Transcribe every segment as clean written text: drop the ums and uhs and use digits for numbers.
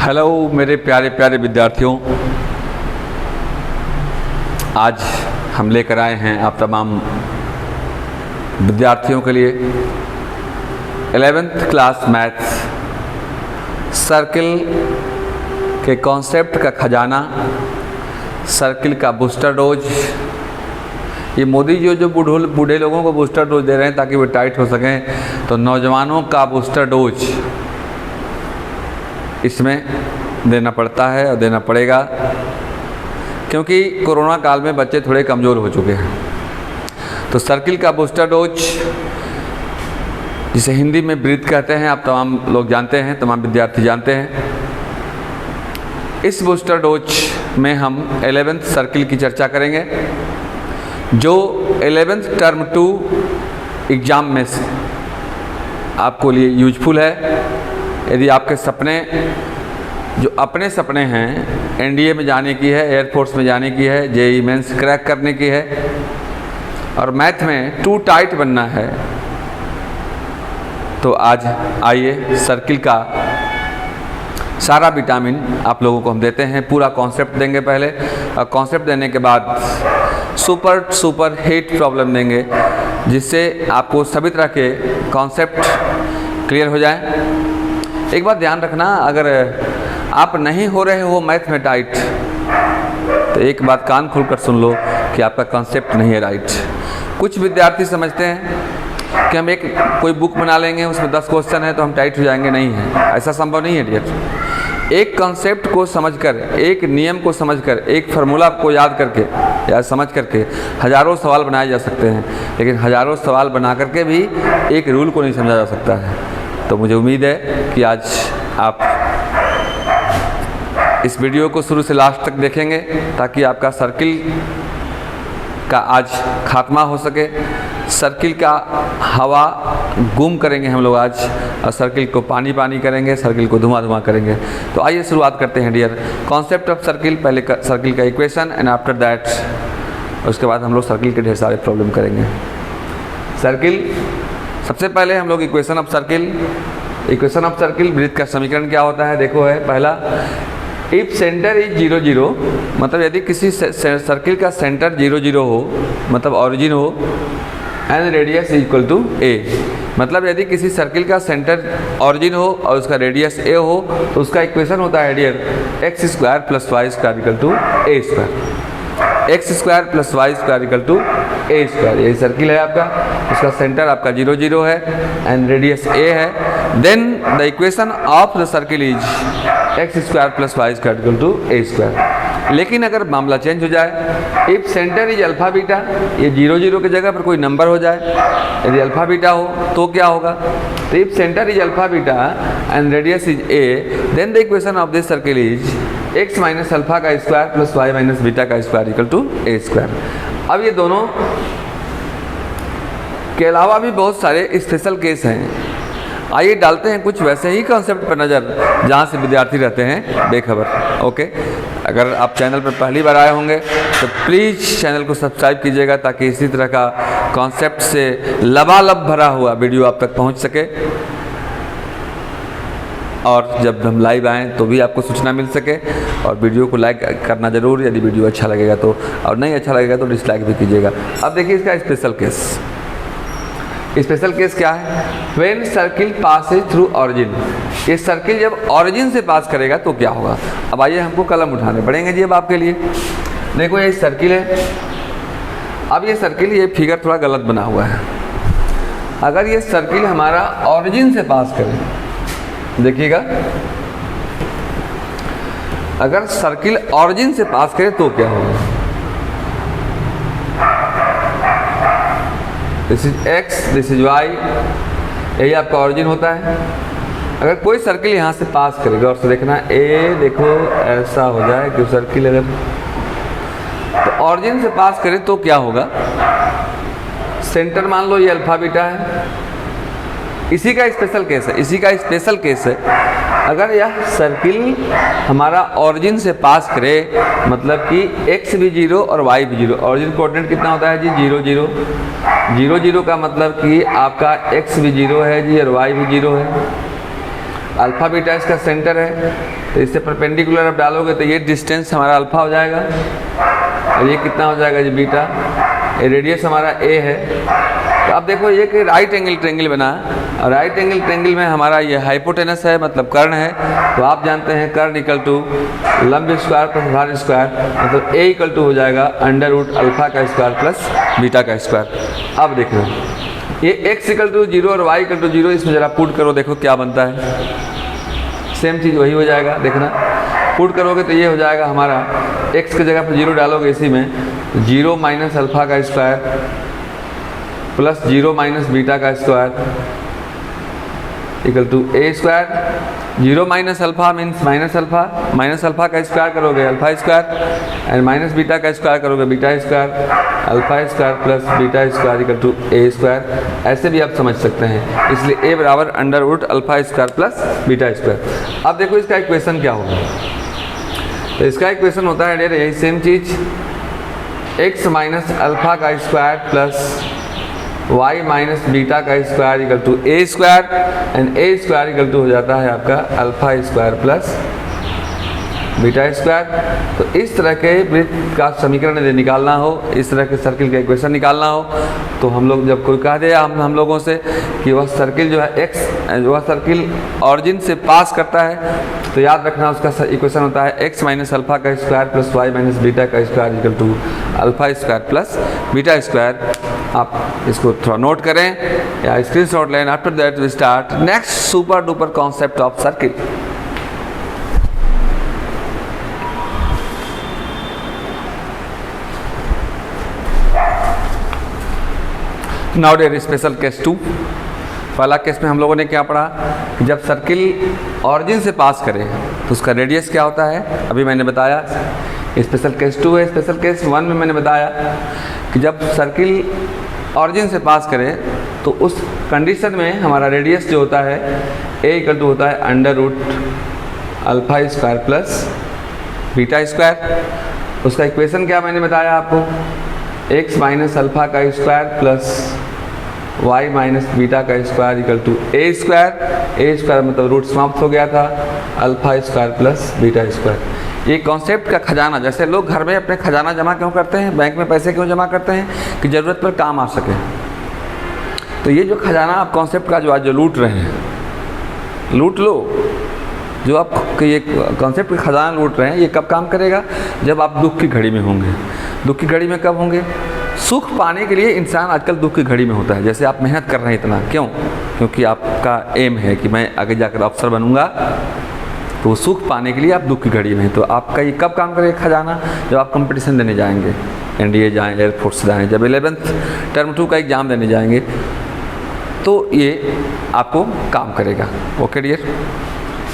Hello मेरे प्यारे प्यारे विद्यार्थियों, आज हम लेकर आए हैं आप तमाम विद्यार्थियों के लिए 11th क्लास मैथ्स सर्किल के कॉन्सेप्ट का खजाना, सर्किल का बूस्टर डोज। ये मोदी जी जो बूढ़े लोगों को बूस्टर डोज दे रहे हैं ताकि वो टाइट हो सकें, तो नौजवानों का बूस्टर डोज इसमें देना पड़ता है और देना पड़ेगा, क्योंकि कोरोना काल में बच्चे थोड़े कमज़ोर हो चुके हैं। तो सर्किल का बूस्टर डोज, जिसे हिंदी में ब्रीथ कहते हैं, आप तमाम लोग जानते हैं, तमाम विद्यार्थी जानते हैं। इस बूस्टर डोज में हम 11th सर्किल की चर्चा करेंगे, जो 11th टर्म 2 एग्ज़ाम में आपको लिए यूजफुल है। यदि आपके सपने, जो अपने सपने हैं, एनडीए में जाने की है, एयरफोर्स में जाने की है, जेईई मेंस क्रैक करने की है और मैथ में 2 टाइट बनना है, तो आज आइए सर्किल का सारा विटामिन आप लोगों को हम देते हैं। पूरा कॉन्सेप्ट देंगे पहले, और कॉन्सेप्ट देने के बाद सुपर हीट प्रॉब्लम देंगे, जिससे आपको सभी तरह के कॉन्सेप्ट क्लियर हो जाए। एक बात ध्यान रखना, अगर आप नहीं हो रहे हो मैथ में टाइट, तो एक बात कान खोलकर सुन लो कि आपका कॉन्सेप्ट नहीं है राइट। कुछ विद्यार्थी समझते हैं कि हम कोई बुक बना लेंगे, उसमें 10 क्वेश्चन है तो हम टाइट हो जाएंगे। नहीं है, ऐसा संभव नहीं है डियर। एक कॉन्सेप्ट को समझकर, एक नियम को समझकर, एक फार्मूला को याद करके या समझ करके हज़ारों सवाल बनाए जा सकते हैं, लेकिन हज़ारों सवाल बना करके भी एक रूल को नहीं समझा जा सकता है। तो मुझे उम्मीद है कि आज आप इस वीडियो को शुरू से लास्ट तक देखेंगे, ताकि आपका सर्किल का आज खात्मा हो सके। सर्किल का हवा गुम करेंगे हम लोग आज, और सर्किल को पानी पानी करेंगे, सर्किल को धुआं धुआं करेंगे। तो आइए शुरुआत करते हैं डियर। कॉन्सेप्ट ऑफ सर्किल, पहले सर्किल का इक्वेशन एंड आफ्टर दैट उसके बाद हम लोग सर्किल के ढेर सारे प्रॉब्लम करेंगे। सर्किल, सबसे पहले हम लोग इक्वेशन ऑफ सर्किल वृत्त का समीकरण क्या होता है देखो है। पहला, इफ सेंटर इज 0 0, मतलब यदि किसी सर्किल का सेंटर 0 0 हो, मतलब ऑरिजिन हो, and radius is equal to a, मतलब यदि किसी सर्किल का सेंटर ऑरिजिन हो और उसका रेडियस a हो, तो उसका इक्वेशन होता है dear x² + y² equal to a²। x² + y² equal to a²। यही सर्किल है आपका, उसका सेंटर आपका 0 0 है एंड रेडियस a है। Then the equation of the circle is x² + y² equal to a²। लेकिन अगर मामला चेंज हो जाए, if centre is alpha beta, ये 0 0 की जगह पर कोई नंबर हो जाए, यदि अल्फा बीटा हो तो क्या होगा। तो if centre is alpha beta and radius is a, then the equation of this circle is x - alpha का स्क्वायर + y - बीटा का स्क्वायर इक्वल टू a²। अब ये दोनों के अलावा भी बहुत सारे स्पेशल केस हैं। आइए डालते हैं कुछ वैसे ही कॉन्सेप्ट पर नज़र, जहाँ से विद्यार्थी रहते हैं बेखबर। ओके, अगर आप चैनल पर पहली बार आए होंगे तो प्लीज़ चैनल को सब्सक्राइब कीजिएगा, ताकि इसी तरह का कॉन्सेप्ट से लबालब भरा हुआ वीडियो आप तक पहुँच सके, और जब हम लाइव आएँ तो भी आपको सूचना मिल सके। और वीडियो को लाइक करना ज़रूर, यदि वीडियो अच्छा लगेगा तो, और नहीं अच्छा लगेगा तो डिसलाइक भी कीजिएगा। अब देखिए इसका स्पेशल केस क्या है। When circle Passage through origin, ये सर्किल जब ऑरिजिन से पास करेगा तो क्या होगा। अब आइए हमको कलम उठाने पड़ेंगे जी अब आपके लिए। देखो ये सर्किल है। अब ये सर्किल, ये फिगर थोड़ा गलत बना हुआ है। अगर ये सर्किल हमारा ऑरिजिन से पास करे, देखिएगा, अगर सर्किल ऑरिजिन से पास करे तो क्या होगा। This is x, this is y, यही आपका ऑरिजिन होता है। अगर कोई सर्किल यहाँ से पास करेगा, और से देखना a, देखो ऐसा हो जाए कि सर्किल अगर तो ऑरिजिन से पास करे तो क्या होगा। सेंटर मान लो ये अल्फा बीटा है, इसी का स्पेशल केस है। अगर यह सर्किल हमारा ऑरिजिन से पास करे, मतलब कि x भी 0 और y भी 0, ऑरिजिन कोऑर्डिनेट कितना होता है जी 0 0 0 0 का मतलब कि आपका x भी 0 है जी और y भी 0 है। अल्फा बीटा इसका सेंटर है, तो इससे परपेंडिकुलर आप डालोगे तो ये डिस्टेंस हमारा अल्फा हो जाएगा और ये कितना हो जाएगा जी बीटा। ये रेडियस हमारा ए है। तो अब देखो ये कि राइट एंगल ट्रायंगल बना और राइट एंगल ट्रायंगल में हमारा ये हाइपोटेनस है, मतलब कर्ण है। तो आप जानते हैं कर्ण इक्वल टू लंब स्क्वायर प्लस आधार स्क्वायर, मतलब ए इक्वल टू हो जाएगा अंडर रूट अल्फा का स्क्वायर प्लस बीटा का स्क्वायर। अब देखो ये x इक्वल टू 0 और y इक्वल टू 0, इसमें जरा पुट करो, देखो क्या बनता है। सेम चीज़ वही हो जाएगा, देखना पुट करोगे तो ये हो जाएगा हमारा x की जगह पर 0 डालोगे इसी में, 0 माइनस अल्फा का स्क्वायर प्लस 0 माइनस बीटा का square equal to a square. 0 minus alpha means minus alpha का स्क्वायर करोगे alpha square and minus beta का स्क्वायर करोगे beta square, alpha square plus beta square equal to a square. ऐसे भी आप समझ सकते हैं, इसलिए ए बराबर under root alpha square plus beta square. अब देखो इसका इक्वेशन क्या होगा। तो इसका इक्वेशन होता है यही सेम चीज, x माइनस अल्फा का square plus y minus beta का square equal to a square and a square equal to हो जाता है आपका alpha square plus beta square. तो इस तरह के वृत्त का समीकरण यदि निकालना हो, इस तरह के सर्किल का इक्वेशन निकालना हो, तो हम लोग जब कोई कह दे हम लोगों से कि वह सर्किल जो है वह सर्किल ऑरिजिन से पास करता है, तो याद रखना उसका इक्वेशन होता है x माइनस अल्फा का square plus y minus beta का square equal to alpha square plus beta square. आप इसको थोड़ा नोट करें या स्क्रीनशॉट लें। After that we start next super duper concept of circle. Now dear special case 2। पहला case में हम लोगों ने क्या पढ़ा कि जब सर्किल ऑरिजिन से पास करे तो उसका रेडियस क्या होता है, अभी मैंने बताया। स्पेशल केस 2 है। स्पेशल केस 1 में मैंने बताया कि जब सर्किल ऑरिजिन से पास करे तो उस कंडीशन में हमारा रेडियस जो होता है ए इक्वल टू होता है under root alpha square plus beta square. उसका इक्वेशन क्या मैंने बताया आपको, x माइनस अल्फा का square plus y minus beta का square equal to a square मतलब रूट समाप्त हो गया था, alpha square plus beta square. ये कॉन्सेप्ट का खजाना, जैसे लोग घर में अपने खजाना जमा क्यों करते हैं, बैंक में पैसे क्यों जमा करते हैं कि ज़रूरत पर काम आ सके। तो ये जो खजाना आप कॉन्सेप्ट का जो आज जो लूट रहे हैं, लूट लो। जो आप ये कॉन्सेप्ट का खजाना लूट रहे हैं, ये कब काम करेगा, जब आप दुख की घड़ी में होंगे। दुख की घड़ी में कब होंगे, सुख पाने के लिए इंसान आजकल दुख की घड़ी में होता है। जैसे आप मेहनत कर रहे हैं इतना क्यों, क्योंकि आपका एम है कि मैं आगे जाकर अफसर बनूंगा, तो सुख पाने के लिए आप दुख की घड़ी में। तो आपका ये कब काम करेगा खजाना, जब आप कंपटीशन देने जाएंगे, एनडीए जाएँ, एयरफोर्स जाएँ, जब 11th टर्म 2 का एग्ज़ाम देने जाएंगे, तो ये आपको काम करेगा। Okay dear.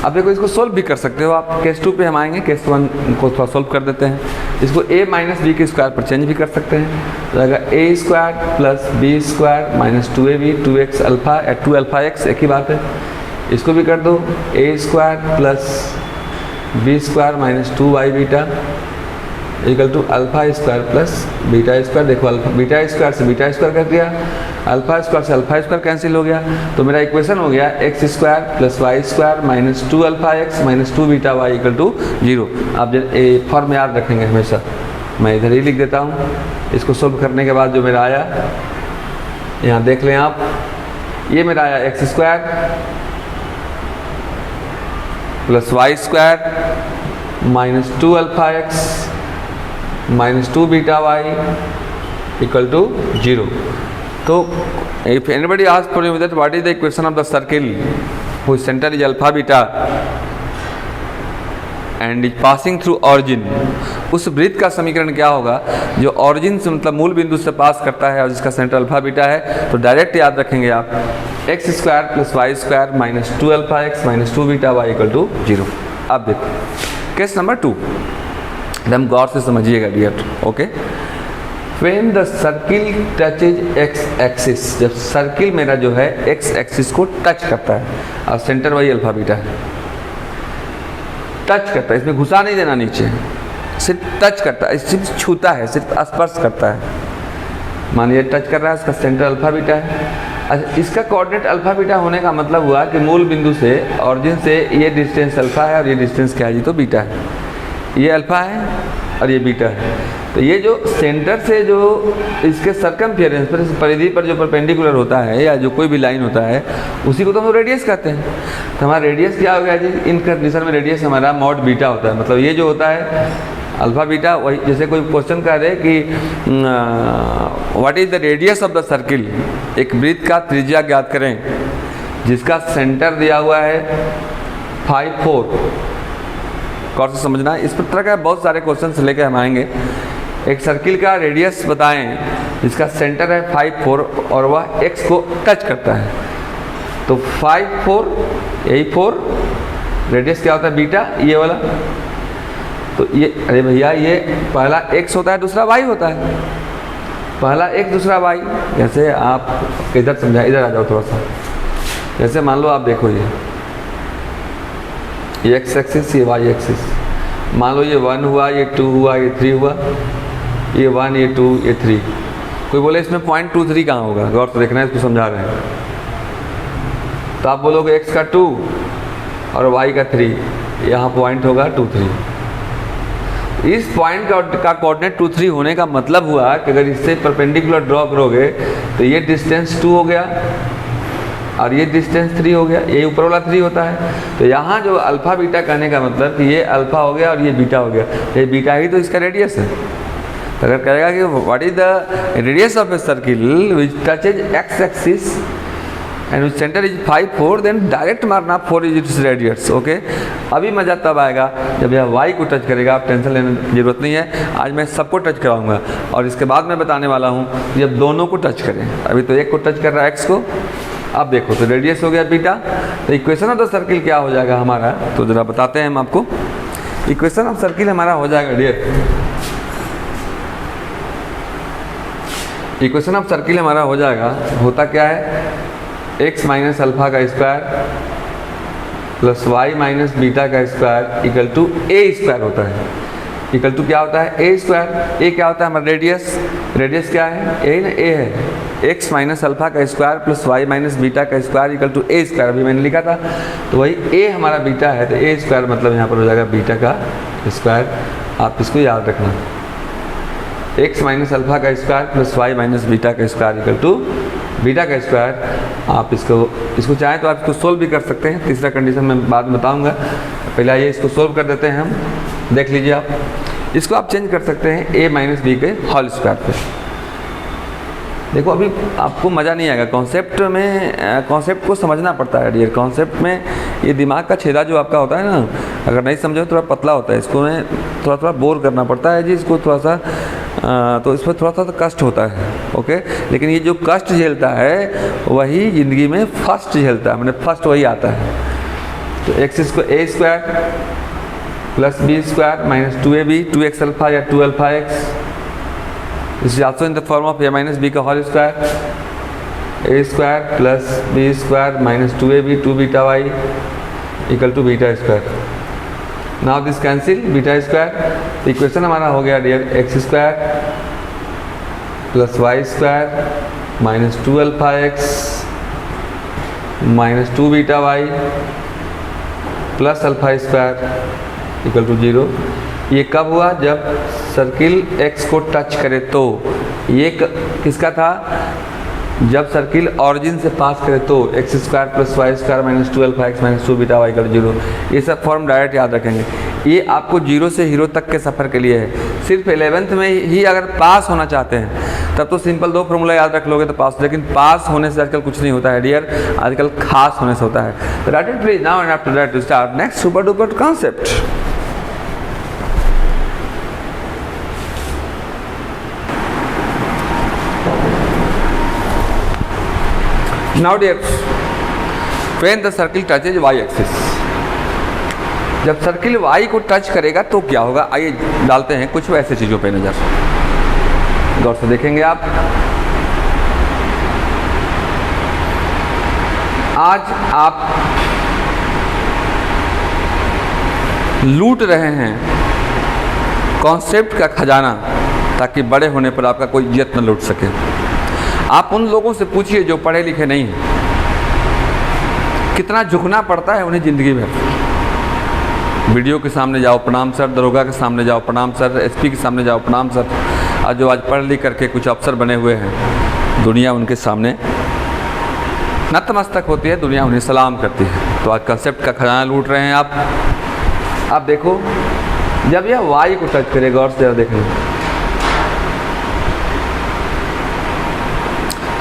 अब देखो इसको सोल्व भी कर सकते हो आप। केस 2 पे हम आएंगे, केस 1 को थोड़ा सोल्व कर देते हैं। इसको a माइनस बी के स्क्वायर पर चेंज भी कर सकते हैं, तो आएगा a square plus b square minus 2ab 2x alpha या 2 अल्फा x, एक ही बात है। इसको भी कर दो, a square plus b square minus 2y beta equal to alpha square plus beta square. देखो अल्फा बीटा स्क्वायर से बीटा स्क्वायर कर दिया, अल्फा स्क्वायर से अल्फा स्क्वायर कैंसिल हो गया, तो मेरा इक्वेशन हो गया x square plus y square minus 2 alpha x minus 2 beta y equal to 0। आप फॉर्म याद रखेंगे हमेशा, मैं इधर ही लिख देता हूँ। इसको सोल्व करने के बाद जो मेरा आया, यहाँ देख लें आप, ये मेरा आया x square plus y square minus 2 alpha x minus 2 beta y equal to 0। तो if anybody asks for you that what is the equation of the circle whose center is alpha beta and is passing through origin, उस वृत्त का समीकरण क्या होगा जो origin से मतलब मूल बिंदु से पास करता है और जिसका सेंटर अल्फा बीटा है। तो डायरेक्ट याद रखेंगे आप, x square plus y square minus 2 alpha x minus 2 beta y equal to 0। अब देखो केस नंबर 2, एकदम गौर से समझिएगा dear. Okay, When the circle touches x axis, जब सर्किल मेरा जो है x एक्सिस को टच करता है और सेंटर वही अल्फा बीटा है, टच करता है, इसमें घुसा नहीं देना नीचे, सिर्फ टच करता है, सिर्फ छूता है, सिर्फ स्पर्श करता है। मानिए टच कर रहा है, इसका सेंटर अल्फा बीटा है अच्छा, इसका कोऑर्डिनेट अल्फा बीटा होने का मतलब हुआ कि मूल बिंदु से ऑरिजिन से ये डिस्टेंस अल्फा है और ये डिस्टेंस क्या है जी, तो बीटा है। ये अल्फा है और ये बीटा है। तो ये जो सेंटर से जो इसके सरकमफेरेंस पर, इस परिधि पर जो परपेंडिकुलर होता है या जो कोई भी लाइन होता है, उसी को तो हम रेडियस कहते हैं। तो हमारा रेडियस क्या हो गया जी, इन कंडीशन में रेडियस हमारा मॉड बीटा होता है। मतलब ये जो होता है अल्फा बीटा, वही जैसे कोई क्वेश्चन कर रहे कि what is the radius of the circle, एक वृत्त का त्रिज्या ज्ञात करें जिसका सेंटर दिया हुआ है 5 4। कौन से समझना, इस तरह का बहुत सारे क्वेश्चन लेके हम आएंगे। एक सर्किल का रेडियस बताएं जिसका सेंटर है 5 4 और वह x को टच करता है। तो 5 4 यही 4, रेडियस क्या होता है बीटा, ये वाला। तो ये, अरे भैया ये पहला x होता है, दूसरा y होता है। पहला x दूसरा y, जैसे आप किधर समझा, इधर आ जाओ थोड़ा सा। जैसे मान लो आप देखो ये x एक्सिस, ये y एक्सिस। मान लो ये 1 हुआ, ये 2 हुआ, ये 3 हुआ, ये 1, ये 2, ये 3। कोई बोले इसमें 0.23 कहाँ होगा, गौर से देखना है, इसको समझा रहे हैं। तो आप बोलोगे x का 2 और y का 3, यहाँ पॉइंट होगा 2 3। इस पॉइंट का कोऑर्डिनेट 2 3 होने का मतलब हुआ कि अगर इससे परपेंडिकुलर ड्रॉ करोगे तो ये डिस्टेंस 2 हो गया और ये डिस्टेंस 3 हो गया, ये ऊपर वाला 3 होता है। तो यहाँ जो अल्फा बीटा कहने का मतलब कि ये अल्फा हो गया और ये बीटा हो गया, ये बीटा ही तो इसका रेडियस है। तो अगर कहेगा कि what is the radius of a circle which touches x axis and which centre is 5 4, then direct मारना 4 इज इट्स रेडियस। ओके, अभी मज़ा तब आएगा जब यह y को टच करेगा। आप टेंशन लेने की जरूरत नहीं है, आज मैं सबको टच कराऊंगा और इसके बाद मैं बताने वाला हूँ जब दोनों को टच करें। अभी तो एक को टच कर रहा है x को, अब देखो तो रेडियस हो गया बीटा। तो इक्वेशन ऑफ द सर्किल क्या हो जाएगा हमारा, तो जरा बताते हैं हम आपको। इक्वेशन ऑफ सर्किल हमारा हो जाएगा डियर, इक्वेशन ऑफ सर्किल हमारा हो जाएगा, होता क्या है, x माइनस अल्फा का square plus y minus beta का square equal to a square होता है। इक्वल टू क्या होता है, a स्क्वायर। a क्या होता है हमारा रेडियस, रेडियस क्या है, a ना, a है। x माइनस अल्फा का square plus y minus beta का square equal to a square, अभी मैंने लिखा था। तो वही a हमारा बीटा है, तो a स्क्वायर मतलब यहाँ पर हो जाएगा बीटा का स्क्वायर। आप इसको याद रखना, x माइनस अल्फा का square plus y minus beta का स्क्वायर इक्वल टू बीटा का स्क्वायर। आप इसको चाहें तो आप इसको सोल्व भी कर सकते हैं, तीसरा कंडीशन मैं बाद में बताऊंगा। पहले आइए इसको सोल्व कर देते हैं हम, देख लीजिए आप। इसको आप चेंज कर सकते हैं a माइनस बी के होल स्क्वायर पे। देखो अभी आपको मज़ा नहीं आएगा, कॉन्सेप्ट को समझना पड़ता है डियर। कॉन्सेप्ट में ये दिमाग का छेदा जो आपका होता है ना, अगर नहीं समझो थोड़ा पतला होता है, इसको में थोड़ा बोर करना पड़ता है जी, इसको थोड़ा सा तो इस पर थोड़ा सा तो कष्ट होता है। ओके, लेकिन ये जो कष्ट झेलता है वही ज़िंदगी में फर्स्ट झेलता है, मैंने फर्स्ट वही आता है। तो एक्स को a square plus b square minus 2ab 2x alpha या 2 alpha x, this is also in the form of a minus b का whole square, a square plus b square minus 2ab 2 beta y equal to beta square. Now this cancel beta square. Equation हमारा हो गया dear x square plus y square minus 2 alpha x minus 2 beta y plus alpha square equal to 0। ये कब हुआ, जब circle x को touch करे। तो ये किसका था, जब सर्किल ऑरिजिन से पास करे तो x square plus y square minus 2 alpha x minus 2 beta y का 0। ये सब फॉर्म डायरेक्ट याद रखेंगे। ये आपको 0 से हीरो तक के सफ़र के लिए है। सिर्फ 11th में ही अगर पास होना चाहते हैं तब तो सिंपल 2 फॉर्मूला याद रख लोगे तो पास, लेकिन पास होने से आजकल कुछ नहीं होता है डियर, आजकल खास होने से होता है। तो that is please now and after that to start next super duper concept. Now dear, when the circle touches y axis, जब सर्किल y को टच करेगा तो क्या होगा, आइए डालते हैं कुछ ऐसे चीज़ों पे नज़र, गौर से देखेंगे आप। आज आप लूट रहे हैं कॉन्सेप्ट का खजाना, ताकि बड़े होने पर आपका कोई इज्जत न लूट सके। आप उन लोगों से पूछिए जो पढ़े लिखे नहीं हैं, कितना झुकना पड़ता है उन्हें ज़िंदगी भर। वीडियो के सामने जाओ प्रणाम सर, दरोगा के सामने जाओ प्रणाम सर, एसपी के सामने जाओ प्रणाम सर, और जो आज पढ़ लिख करके कुछ अफसर बने हुए हैं, दुनिया उनके सामने नतमस्तक होती है, दुनिया उन्हें सलाम करती है। तो आज कंसेप्ट का खजाना लूट रहे हैं आप देखो, जब यह वाई को टच करेगा, और से देखना,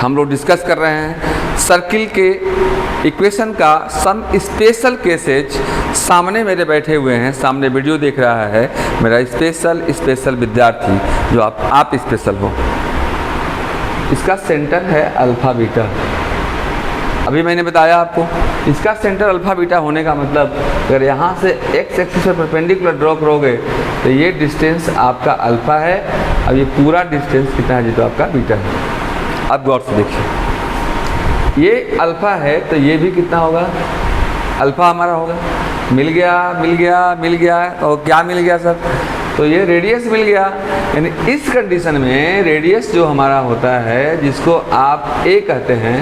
हम लोग डिस्कस कर रहे हैं सर्किल के इक्वेशन का सम स्पेशल केसेज। सामने मेरे बैठे हुए हैं, सामने वीडियो देख रहा है मेरा स्पेशल विद्यार्थी, जो आप स्पेशल हो। इसका सेंटर है अल्फा बीटा। अभी मैंने बताया आपको, इसका सेंटर अल्फा बीटा होने का मतलब, अगर यहाँ से एक्स एक्सिस पर परपेंडिकुलर ड्रॉ करोगे तो ये डिस्टेंस आपका अल्फा है, अब ये पूरा डिस्टेंस कितना है जी, तो आपका बीटा है। अब गौर से देखिए, ये अल्फा है तो ये भी कितना होगा, अल्फा हमारा होगा। मिल गया तो क्या मिल गया सर, तो ये रेडियस मिल गया। यानी इस कंडीशन में रेडियस जो हमारा होता है, जिसको आप ए कहते हैं,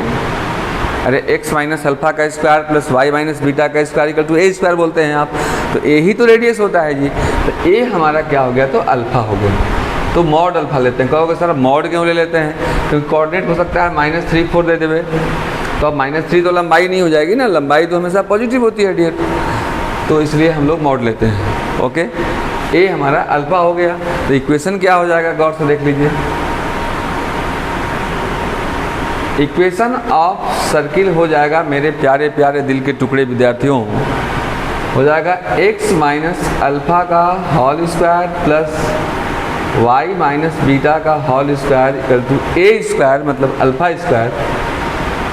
अरे x माइनस अल्फा का square plus y minus beta का square equal to a square बोलते हैं आप, तो ए ही तो रेडियस होता है जी। तो ए हमारा क्या हो गया, तो अल्फा हो गया। तो मॉड अल्फा लेते हैं। कहोगे सर मॉड क्यों ले लेते हैं, क्योंकि कोऑर्डिनेट हो सकता है -3 4 दे देवे, तो अब -3 तो लंबाई नहीं हो जाएगी ना, लंबाई तो हमेशा पॉजिटिव होती है डियर, तो इसलिए हम लोग मॉड लेते हैं। ओके, ए हमारा अल्फा हो गया। तो इक्वेशन क्या हो जाएगा, गौर से देख लीजिए, इक्वेशन ऑफ सर्किल हो जाएगा मेरे प्यारे प्यारे दिल के टुकड़े विद्यार्थियों, हो जाएगा x माइनस अल्फा का whole square plus y minus beta का whole square equal to a square, मतलब अल्फा स्क्वायर।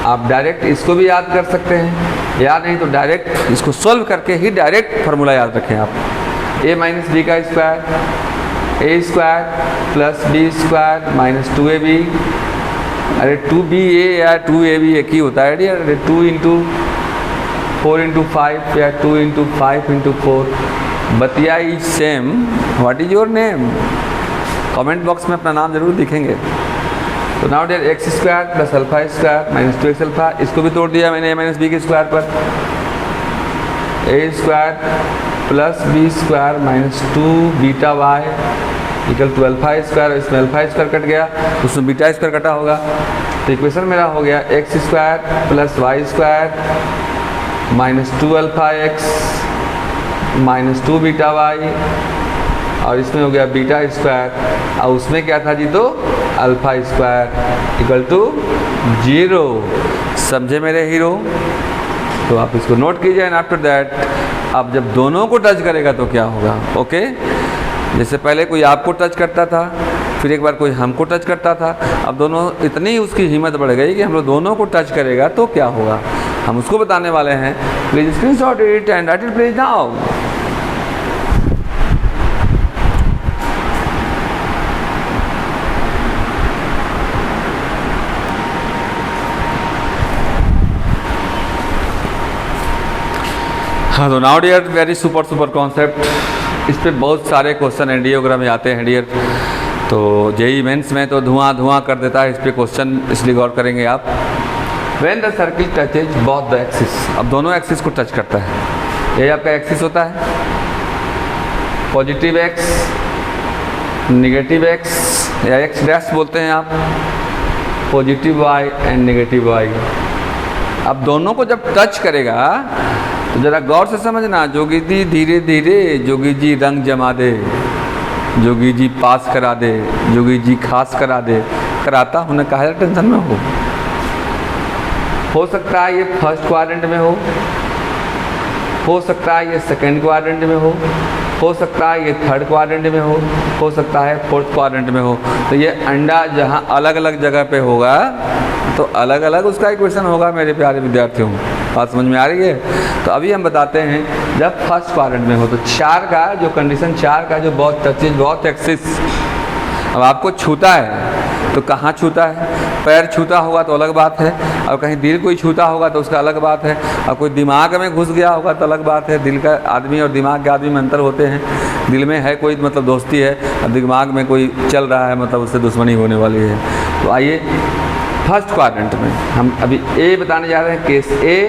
आप डायरेक्ट इसको भी याद कर सकते हैं, या नहीं तो डायरेक्ट इसको सोल्व करके ही डायरेक्ट फार्मूला याद रखें आप। a माइनस बी का square, a square plus b square minus 2ab, अरे 2ba या 2ab एक ही होता है डियर, अरे 2 × 4 × 5 या 2 × 5 × 4, beta is same. What is your name, comment box में अपना नाम जरूर लिखेंगे। तो now dear x square plus alpha square minus 2x alpha, इसको भी तोड़ दिया मैंने a माइनस बी के स्क्वायर पर, a square plus b square minus 2 beta y equal to alpha square, इसमें अल्फा स्क्वायर कट गया, उसमें बीटा स्क्वायर कटा होगा। तो इक्वेशन मेरा हो गया x square plus y square minus 2 alpha x minus 2 beta y, और इसमें हो गया बीटा स्क्वायर, और उसमें क्या था जी, तो अल्फा स्क्वायर इक्वल टू 0। समझे मेरे हीरो, तो आप इसको नोट कीजिए। एंड आफ्टर दैट, अब जब दोनों को टच करेगा तो क्या होगा, ओके। जैसे पहले कोई आपको टच करता था, फिर एक बार कोई हमको टच करता था, अब दोनों, इतनी उसकी हिम्मत बढ़ गई कि हम लोग दोनों को टच करेगा तो क्या होगा, हम उसको बताने वाले हैं। Please screenshot it and write it please now. हाँ, तो now dear very super concept, इस पे बहुत सारे क्वेश्चन एनडीओग्राम में आते हैं डियर। तो जेई मेंस में तो धुआं कर देता है इस पे क्वेश्चन, इसलिए गौर करेंगे आप। When the circle touches both the axis, अब दोनों एक्सिस को टच करता है, ये आपका एक्सिस होता है, पॉजिटिव एक्स, नेगेटिव एक्स या एक्स डैश बोलते हैं आप, positive y and negative y. अब दोनों को जब टच करेगा तो ज़रा गौर से समझना, जोगी जी धीरे धीरे, जोगी जी रंग जमा दे, जोगी जी पास करा दे, जोगी जी खास करा दे, कराता होने काहे टेंशन में हो सकता है ये फर्स्ट क्वाड्रेंट में हो सकता है ये सेकंड क्वाड्रेंट में हो सकता है ये थर्ड क्वाड्रेंट में हो सकता है फोर्थ क्वाड्रेंट में हो। तो ये अंडा जहाँ अलग अलग जगह पे होगा तो अलग अलग उसका इक्वेशन होगा मेरे प्यारे विद्यार्थियों, बात समझ में आ रही है। तो अभी हम बताते हैं जब फर्स्ट क्वाड्रेंट में हो तो 4 का जो कंडीशन, 4 का जो बहुत टचेज बहुत एक्सिस, अब आपको छूता है तो कहाँ छूता है, पैर छूता होगा तो अलग बात है, और कहीं दिल कोई छूता होगा तो उसका अलग बात है, और कोई दिमाग में घुस गया होगा तो अलग बात है। दिल का आदमी और दिमाग के आदमी में अंतर होते हैं, दिल में है कोई मतलब दोस्ती है, और दिमाग में कोई चल रहा है मतलब उससे दुश्मनी होने वाली है। तो आइए फर्स्ट क्वाड्रेंट में। हम अभी ए बताने जा रहे हैं, case A,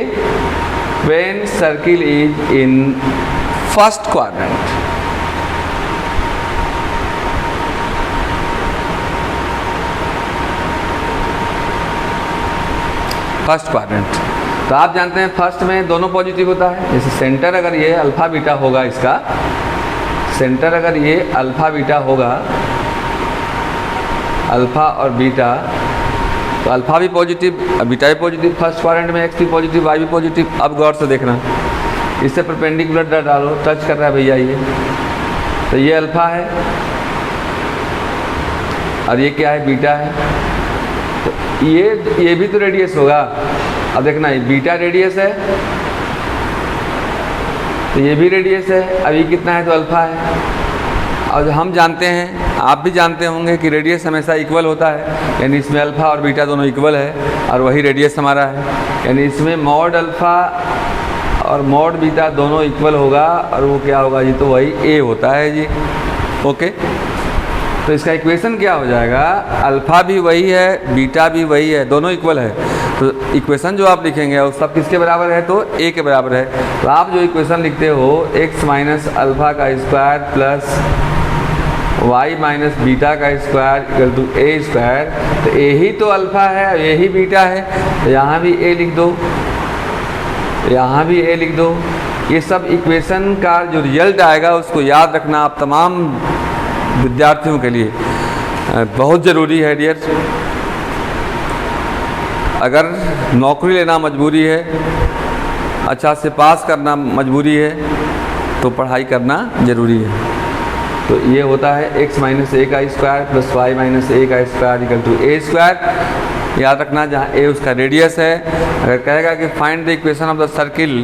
when circle is in first quadrant. First quadrant, तो आप जानते हैं फर्स्ट में दोनों पॉजिटिव होता है। जैसे सेंटर अगर ये अल्फ़ा बीटा होगा, इसका सेंटर अगर ये अल्फ़ा बीटा होगा, अल्फ़ा और बीटा, तो अल्फ़ा भी पॉजिटिव, बीटा भी पॉजिटिव, फर्स्ट क्वाड्रेंट में एक्स भी पॉजिटिव, वाई भी पॉजिटिव। अब गौर से देखना, इससे परपेंडिकुलर डालो, टच कर रहा है भैया ये, तो ये अल्फ़ा है और ये क्या है, बीटा है। तो ये भी तो रेडियस होगा। अब देखना, ये बीटा रेडियस है, तो ये भी रेडियस है। अब ये कितना है, तो अल्फ़ा है। और हम जानते हैं, आप भी जानते होंगे कि रेडियस हमेशा इक्वल होता है, यानी इसमें अल्फ़ा और बीटा दोनों इक्वल है और वही रेडियस हमारा है। यानी इसमें मॉड अल्फ़ा और मॉड बीटा दोनों इक्वल होगा और वो क्या होगा जी, तो वही ए होता है जी। ओके, तो इसका इक्वेशन क्या हो जाएगा, अल्फ़ा भी वही है, बीटा भी वही है, दोनों इक्वल है। तो इक्वेशन जो आप लिखेंगे वो सब किसके बराबर है, तो ए के बराबर है। तो आप जो इक्वेशन लिखते हो एक्स माइनस अल्फ़ा का square plus y minus beta का square equal to a square, तो ए ही तो अल्फ़ा है और यही बीटा है, तो यहाँ भी ए लिख दो, यहाँ भी ए लिख दो। ये सब इक्वेशन का जो रिजल्ट आएगा उसको याद रखना आप तमाम विद्यार्थियों के लिए बहुत ज़रूरी है डियर। अगर नौकरी लेना मजबूरी है, अच्छा से पास करना मजबूरी है, तो पढ़ाई करना ज़रूरी है। तो ये होता है एक्स माइनस ए का square plus y minus a का square equal to a square. याद रखना, जहाँ ए उसका रेडियस है। अगर कहेगा कि find the equation of the circle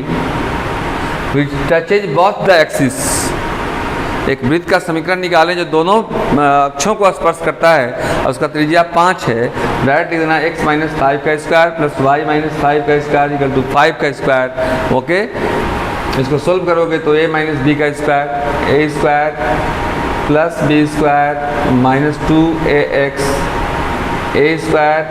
which touches both the axis, एक वृत्त का समीकरण निकालें जो दोनों अक्षों को स्पर्श करता है और उसका त्रिज्या 5 है। डायरेक्ट लिख देना एक्स माइनस 5 का स्क्वायर प्लस वाई माइनस 5 का स्क्वायर इक्वल टू 5 का स्क्वायर। ओके, इसको सोल्व करोगे तो ए माइनस बी का square, a square plus b square minus 2ax, a square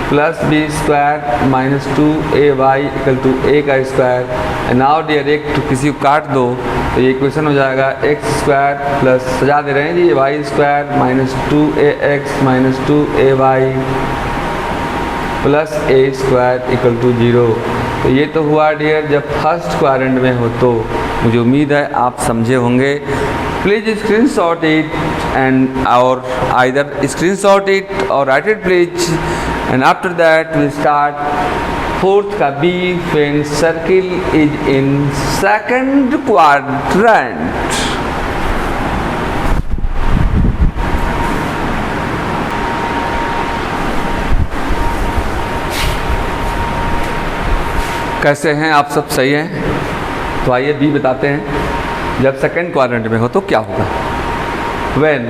plus b square minus 2ay equal to a का square. Now dear एक तो किसी को काट दो तो ये इक्वेशन हो जाएगा एक्स स्क्वायर प्लस, सजा दे रहे हैं जी, y square minus 2ax minus 2ay plus a square equal to 0। तो ये तो हुआ डियर जब फर्स्ट क्वाड्रेंट में हो। तो मुझे उम्मीद है आप समझे होंगे। Please screenshot it and or either screenshot it or write it please, and after that we start fourth का b, when circle is in second quadrant. कैसे हैं आप सब, सही हैं? तो आइए बी बताते हैं। जब सेकंड क्वाड्रेंट में हो तो क्या होगा, when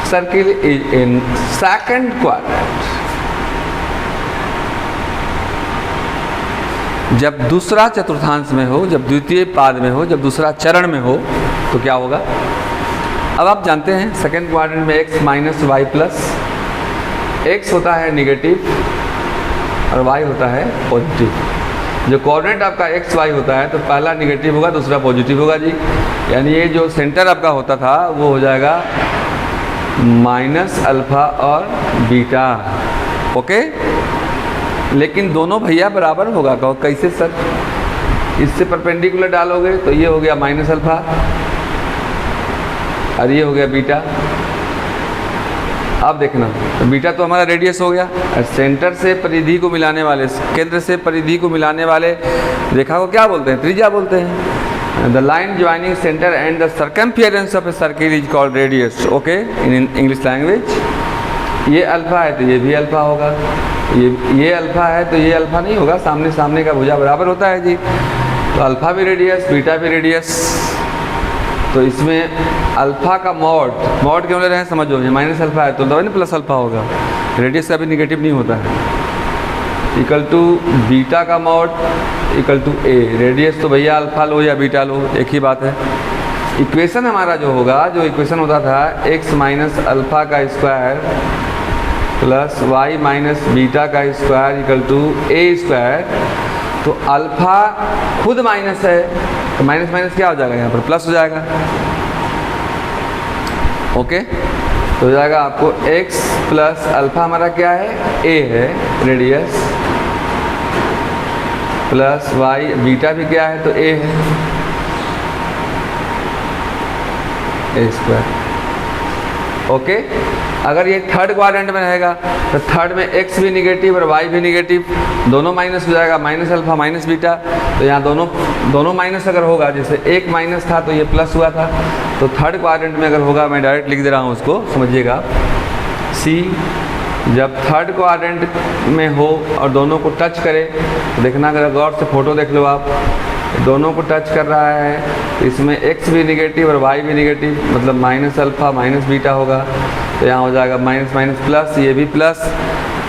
circle is in second quadrant, जब दूसरा चतुर्थांश में हो, जब द्वितीय पाद में हो, जब दूसरा चरण में हो तो क्या होगा। अब आप जानते हैं सेकंड क्वाड्रेंट में x minus y plus, x होता है निगेटिव और वाई होता है पॉजिटिव। जो कोऑर्डिनेट आपका एक्स वाई होता है तो पहला निगेटिव होगा, दूसरा पॉजिटिव होगा जी। यानी ये जो सेंटर आपका होता था वो हो जाएगा माइनस अल्फ़ा और बीटा। ओके, लेकिन दोनों भैया बराबर होगा। कहो कैसे सर, इससे परपेंडिकुलर डालोगे तो ये हो गया माइनस अल्फ़ा और ये हो गया बीटा। अब देखना, तो बीटा तो हमारा रेडियस हो गया, सेंटर से परिधि को मिलाने वाले, केंद्र से परिधि को मिलाने वाले रेखा को क्या बोलते हैं, त्रिज्या बोलते हैं। The line joining centre and the circumference of a circle is called radius. Okay, in English language. ये अल्फ़ा है तो ये भी अल्फ़ा होगा, ये अल्फ़ा है तो ये अल्फ़ा नहीं होगा, सामने सामने का भुजा बराबर होता है जी। तो अल्फ़ा भी रेडियस, बीटा भी रेडियस। तो इसमें अल्फ़ा का मॉड क्यों ले रहे हैं समझो, ये माइनस अल्फ़ा है तो ना प्लस अल्फ़ा होगा, रेडियस का भी निगेटिव नहीं होता है। इक्वल टू बीटा का mod equal to a, radius तो भैया अल्फ़ा लो या बीटा लो एक ही बात है। इक्वेशन हमारा जो होगा, जो इक्वेशन होता था x माइनस अल्फ़ा का square plus y minus beta का square equal to a square, तो अल्फ़ा खुद माइनस है तो माइनस माइनस क्या हो जाएगा, यहाँ पर प्लस हो जाएगा। ओके, तो हो जाएगा आपको x प्लस अल्फ़ा हमारा क्या है, a है रेडियस, प्लस y बीटा भी क्या है तो a है, a स्क्वायर। ओके, अगर ये थर्ड क्वाड्रेंट में रहेगा तो थर्ड में x भी निगेटिव और y भी निगेटिव, दोनों माइनस हो जाएगा, माइनस अल्फ़ा माइनस बीटा, तो यहाँ दोनों माइनस अगर होगा, जैसे एक माइनस था तो ये प्लस हुआ था, तो थर्ड क्वाड्रेंट में अगर होगा, मैं डायरेक्ट लिख दे रहा हूँ उसको, समझिएगा। सी जब थर्ड क्वाड्रेंट में हो और दोनों को टच करे, तो देखना, अगर गौर से फोटो देख लो आप, दोनों को टच कर रहा है, इसमें x भी निगेटिव और y भी निगेटिव, मतलब माइनस अल्फ़ा माइनस बीटा होगा, तो यहाँ हो जाएगा माइनस माइनस प्लस, ये भी प्लस,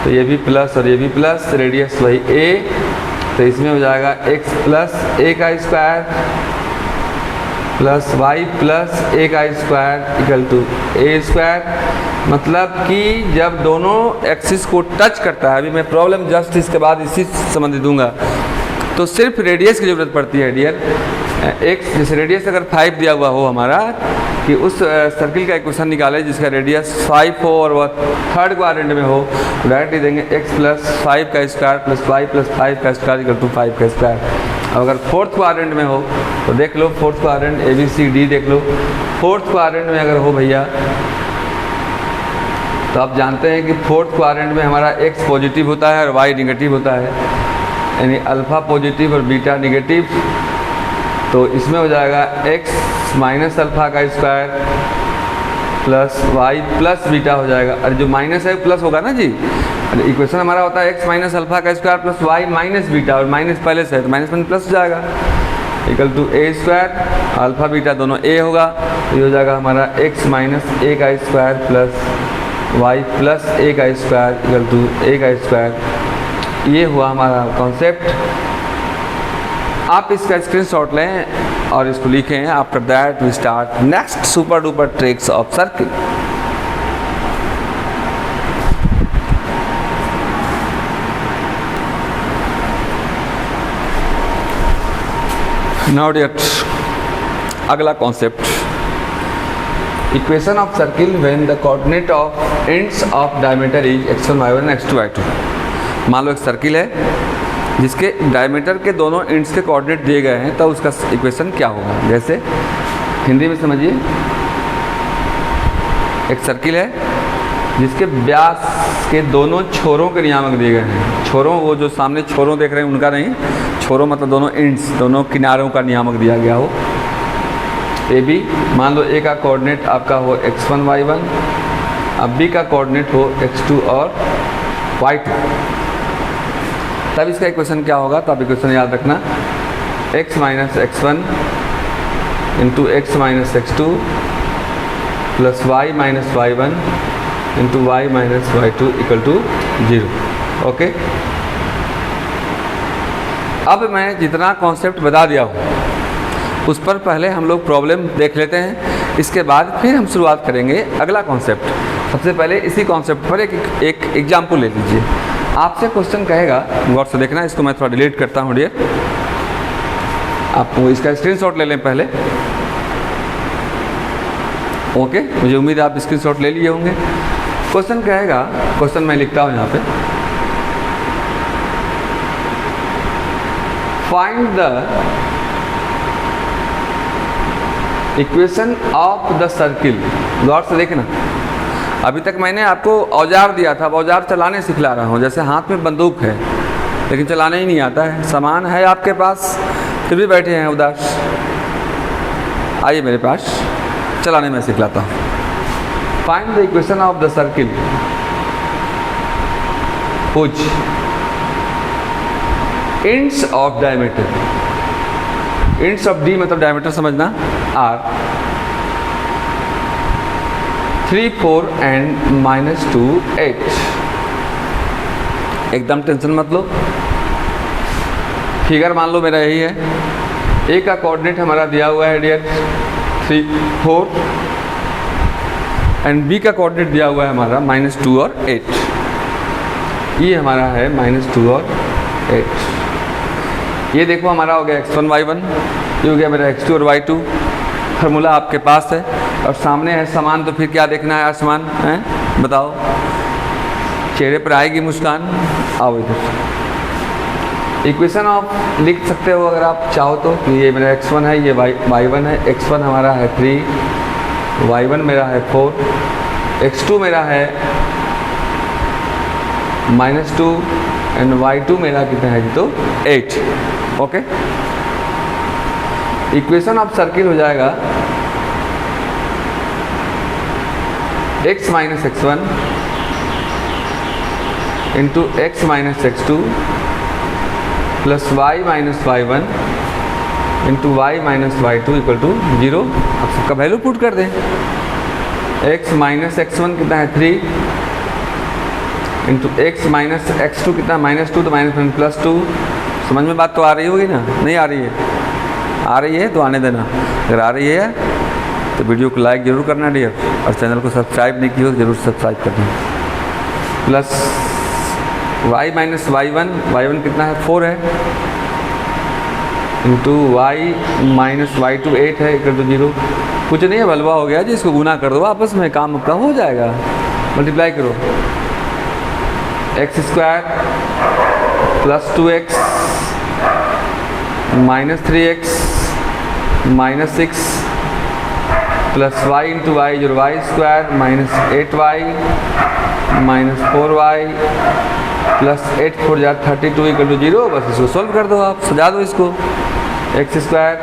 तो ये भी प्लस और ये भी प्लस, रेडियस वही a, तो इसमें हो जाएगा x प्लस a का square plus y plus a का square equal to a square. मतलब कि जब दोनों एक्सिस को टच करता है, अभी मैं प्रॉब्लम जस्ट इसके बाद इसी संबंधी दूंगा, तो सिर्फ रेडियस की ज़रूरत पड़ती है डियर। x जैसे रेडियस अगर 5 दिया हुआ हो हमारा, कि उस सर्किल का इक्वेशन निकाले जिसका रेडियस 5 हो और वह थर्ड क्वाड्रेंट में हो, तो डायरेक्टली देंगे x प्लस 5 का स्क्वायर प्लस y प्लस 5 का स्क्वायर इक्वल टू 5 का स्क्वायर। अब अगर फोर्थ क्वाड्रेंट में हो तो देख लो, फोर्थ क्वाड्रेंट ABCD देख लो, फोर्थ क्वाड्रेंट में अगर हो भैया, तो आप जानते हैं कि फोर्थ क्वाड्रेंट में हमारा x पॉजिटिव होता है और y निगेटिव होता है, यानी अल्फ़ा पॉजिटिव और बीटा निगेटिव, तो इसमें हो जाएगा x माइनस अल्फ़ा का square plus y plus beta हो जाएगा। अरे जो माइनस है प्लस होगा ना जी, अरे इक्वेशन हमारा होता है x माइनस अल्फ़ा का square plus y minus beta, और माइनस पहले से है तो माइनस में प्लस हो जाएगा, equal to a square, alpha beta दोनों a होगा, तो ये हो जाएगा हमारा x माइनस a का square plus y plus a का स्क्वायर इक्वल टू a का स्क्वायर। ये हुआ हमारा कॉन्सेप्ट। आप इसका स्क्रीनशॉट लें और इसको लिखें। After that we start next super duper tricks of circle. Now dear, अगला concept, equation of circle when the coordinate of ends of diameter is x1 y1 x2 y2। मान लो एक सर्किल है जिसके डायमीटर के दोनों एंड्स के coordinate दिए गए हैं, तो उसका इक्वेशन क्या होगा। जैसे हिंदी में समझिए, एक सर्किल है जिसके व्यास के दोनों छोरों के नियामक दिए गए हैं। छोरों, वो जो सामने छोरों देख रहे हैं उनका नहीं, छोरों मतलब दोनों एंड्स, दोनों किनारों का नियामक दिया गया हो। ए बी, मान लो ए का कोऑर्डिनेट आपका हो x1 y1, अब बी का कोऑर्डिनेट हो x2 और y2, तब इसका इक्वेशन क्या होगा। तो आप इक्वेशन याद रखना, x minus x1 into x minus x2 plus y minus y1 into y minus y2 equal to 0। Okay, अब मैं जितना कॉन्सेप्ट बता दिया हूँ उस पर पहले हम लोग प्रॉब्लम देख लेते हैं, इसके बाद फिर हम शुरुआत करेंगे अगला कॉन्सेप्ट। सबसे पहले इसी कॉन्सेप्ट पर एक एग्जाम्पल ले लीजिए। आपसे क्वेश्चन कहेगा, गौर से देखना, इसको मैं थोड़ा डिलीट करता हूँ डियर, आप इसका स्क्रीनशॉट ले लें पहले। ओके, मुझे उम्मीद है आप स्क्रीनशॉट ले लिए होंगे। क्वेश्चन कहेगा, क्वेश्चन मैं लिखता हूँ यहाँ पे, find the equation of the circle. गौर से देखना, अभी तक मैंने आपको औजार दिया था, अब औजार चलाने सिखला रहा हूँ। जैसे हाथ में बंदूक है लेकिन चलाने ही नहीं आता है, सामान है आपके पास फिर भी बैठे हैं उदास, आइए मेरे पास, चलाने में सिखलाता हूँ। Find the equation of the circle which ends of diameter, ends of D मतलब डायमीटर समझना, आर 3, 4 एंड -2 8। एकदम टेंशन मत लो, फिगर मान लो मेरा यही है। ए का कोऑर्डिनेट हमारा दिया हुआ है डियर 3 4 एंड बी का कोऑर्डिनेट दिया हुआ है हमारा -2 और 8। ये हमारा है -2 और 8। ये देखो हमारा हो गया x1 y1, ये हो गया मेरा x2 और y2। फार्मूला आपके पास है और सामने है समान, तो फिर क्या देखना है आसमान है, बताओ। चेहरे पर आएगी मुस्कान। आओ इधर इक्वेशन आप लिख सकते हो अगर आप चाहो तो, कि ये मेरा x1 है, ये y1 है। x1 हमारा है 3, y1 मेरा है 4, x2 मेरा है -2 एंड y2 मेरा कितना है जी, तो 8। ओके, इक्वेशन ऑफ सर्किल हो जाएगा x minus x1 into x minus x2 plus y minus y1 into y minus y2 equal to 0। अब सबका वैल्यू पुट कर दें। x माइनस x1 कितना है 3 इंटू x माइनस x2 कितना -2, तो -2 समझ में बात तो आ रही होगी ना? नहीं आ रही है? आ रही है तो आने देना। अगर आ रही है तो वीडियो को लाइक जरूर करना डियर, और चैनल को सब्सक्राइब नहीं किया हो तो जरूर सब्सक्राइब करना। प्लस y माइनस y1 कितना है 4 है, इंटू y माइनस y2 8 है इक्वल टू 0। कुछ नहीं है, बलवा हो गया जी, इसको गुना कर दो आपस में, काम आपका हो जाएगा। मल्टीप्लाई करो, x square plus 2x minus 3x minus 6 plus y into y जो y square minus 8y minus 4y plus 8 4 जा 32 इक्वल टू 0। बस इसको सोल्व कर दो, आप सजा दो इसको। x square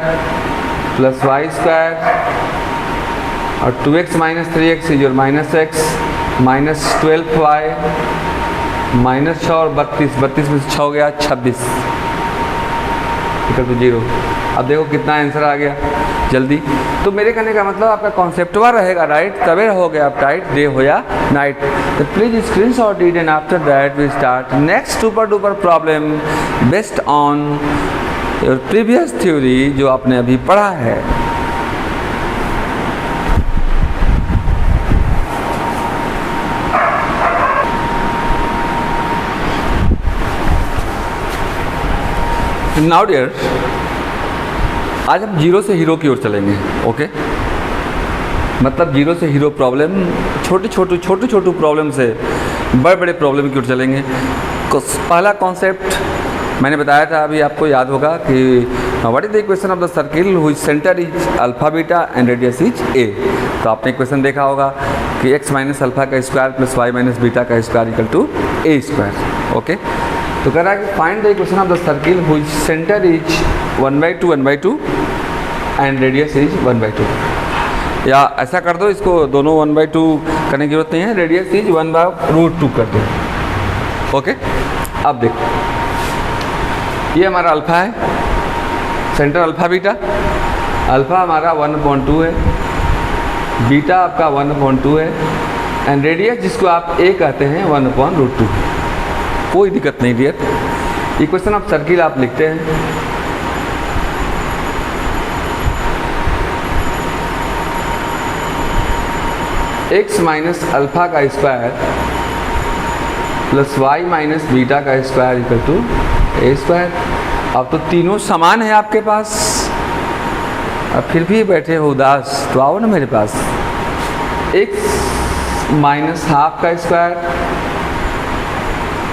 plus y square और 2x minus 3x is minus x minus 12y minus 6 और 32 में से 6 हो गया 26 इक्वल टू 0। अब देखो कितना आंसर आ गया जल्दी। तो मेरे कहने का मतलब आपका कॉन्सेप्टवा रहेगा राइट, तबे रहोगे आप टाइट, डे हो या नाइट। तो please screen shot it and after that we start next super duper problem based on your previous theory जो आपने अभी पढ़ा है। नाउ डियर, आज हम जीरो से हीरो की ओर चलेंगे। ओके, मतलब जीरो से हीरो प्रॉब्लम, छोटी प्रॉब्लम से बड़े बड़े प्रॉब्लम की ओर चलेंगे। पहला कॉन्सेप्ट मैंने बताया था, अभी आपको याद होगा कि what is the equation of the circle which centre is alpha beta and radius is a. तो आपने इक्वेशन देखा होगा कि x माइनस अल्फा का square plus y minus beta का square equal to a square. Okay, तो कह रहा है कि find the equation of the circle which centre is 1/2 and radius is 1/2। या ऐसा कर दो, इसको दोनों 1/2 करने की जरूरत नहीं है, रेडियस इज 1/√2 कर दो। ओके, अब देखो ये हमारा अल्फा है, सेंटर अल्फा बीटा। अल्फा हमारा 1/2 है, बीटा आपका 1/2 है एंड रेडियस जिसको आप ए कहते हैं 1/√2। कोई दिक्कत नहीं डियर। इक्वेशन ऑफ सर्किल आप लिखते हैं, x माइनस अल्फा का square plus y minus beta का square equal to a square. अब तो तीनों समान है आपके पास, अब फिर भी बैठे हो उदास, तो आओ ना मेरे पास। x माइनस हाफ का square